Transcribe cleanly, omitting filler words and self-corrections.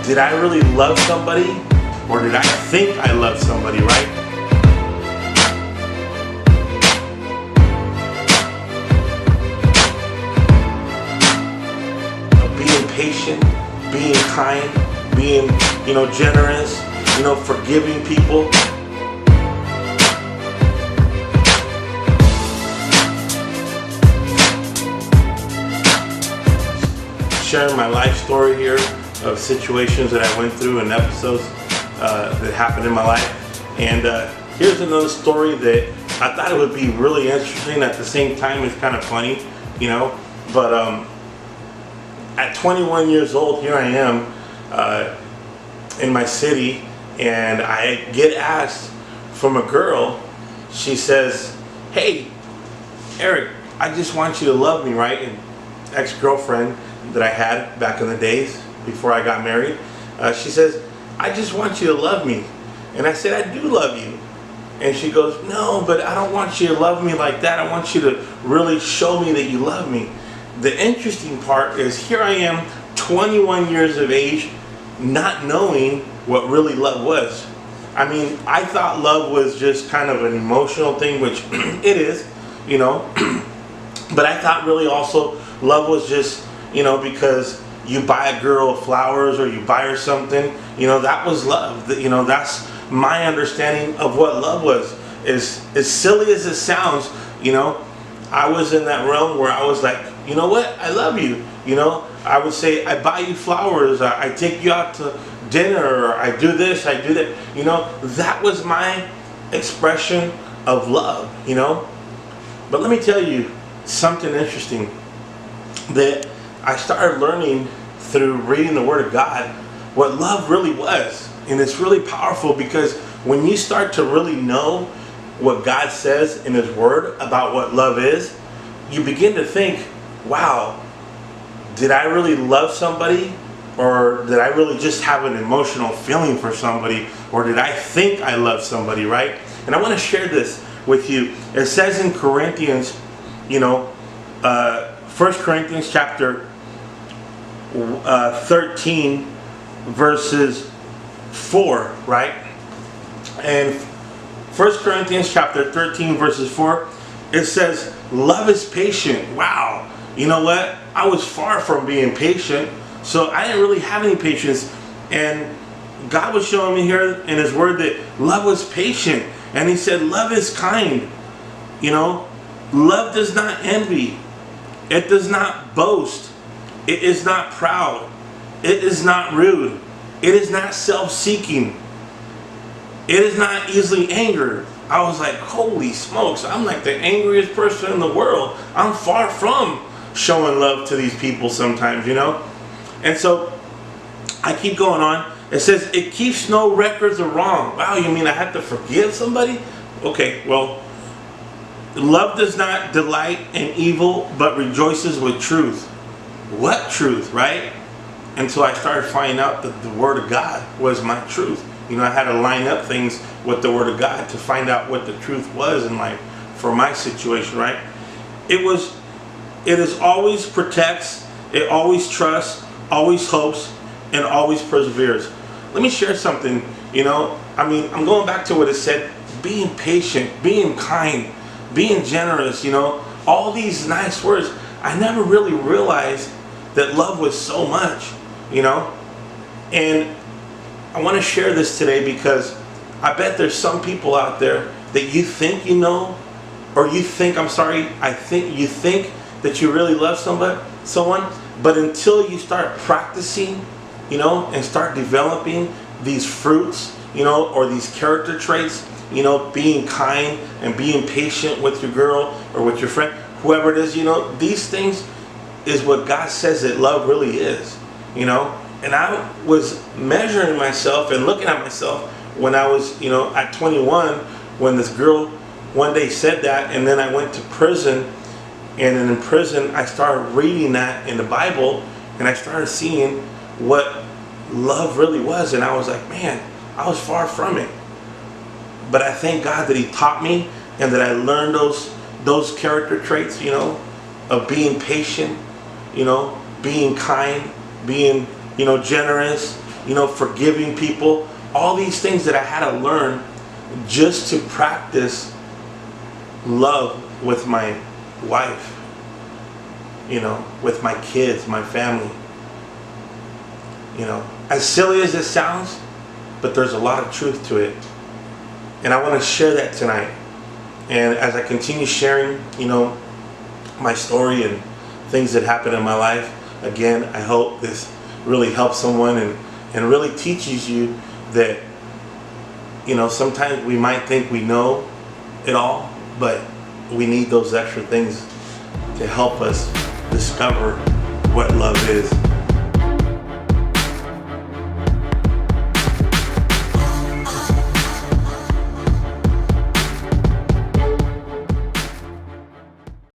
did I really love somebody, or did I think I loved somebody, right? Being patient, being kind, being, generous, forgiving people. Sharing my life story here of situations that I went through and episodes that happened in my life. And here's another story that I thought it would be really interesting. At the same time, it's kind of funny, but at 21 years old, here I am in my city, and I get asked from a girl. She says, "Hey, Eric, I just want you to love me," right? And ex-girlfriend that I had back in the days before I got married, she says, "I just want you to love me." And I said, "I do love you." And she goes, "No, but I don't want you to love me like that. I want you to really show me that you love me." The interesting part is, here I am, 21 years of age, not knowing what really love was. I mean, I thought love was just kind of an emotional thing, which it is, but I thought really also love was just, because you buy a girl flowers or you buy her something, that was love. That's my understanding of what love was. As silly as it sounds, I was in that realm where I was like, you know what, I love you. I would say, I buy you flowers, I take you out to dinner, or I do this, I do that. That was my expression of love, But let me tell you something interesting that I started learning through reading the Word of God, what love really was. And it's really powerful, because when you start to really know what God says in His Word about what love is, you begin to think, wow, did I really love somebody? Or did I really just have an emotional feeling for somebody? Or did I think I loved somebody, right? And I want to share this with you. It says in Corinthians, 1 Corinthians chapter 13 verses 4, right? And 1 Corinthians chapter 13 verses 4, it says, "Love is patient." Wow. You know what? I was far from being patient, so I didn't really have any patience. And God was showing me here in His Word that love was patient. And He said, love is kind. Love does not envy. It does not boast. It is not proud. It is not rude. It is not self-seeking. It is not easily angered. I was like, holy smokes, I'm like the angriest person in the world. I'm far from showing love to these people sometimes, And so I keep going on. It says, it keeps no records of wrong. Wow, you mean I have to forgive somebody? Okay, well, love does not delight in evil, but rejoices with truth. What truth, right? Until I started finding out that the Word of God was my truth. I had to line up things with the Word of God to find out what the truth was in life for my situation, right? It is always protects, it always trusts, always hopes, and always perseveres. Let me share something, I'm going back to what it said, being patient, being kind, being generous, all these nice words. I never really realized that love was so much, And I want to share this today because I bet there's some people out there that you think or you think, you think that you really love someone, but until you start practicing, and start developing these fruits, or these character traits, being kind and being patient with your girl or with your friend, whoever it is, these things is what God says that love really is, And I was measuring myself and looking at myself when I was, at 21, when this girl one day said that, and then I went to prison, and then in prison I started reading that in the Bible, and I started seeing what love really was, and I was like, man, I was far from it. But I thank God that He taught me, and that I learned those character traits, of being patient, being kind, being, generous, forgiving people, all these things that I had to learn just to practice love with my wife, with my kids, my family. As silly as it sounds, but there's a lot of truth to it. And I want to share that tonight. And as I continue sharing, my story and things that happen in my life, again, I hope this really helps someone and really teaches you that, sometimes we might think we know it all, but we need those extra things to help us discover what love is.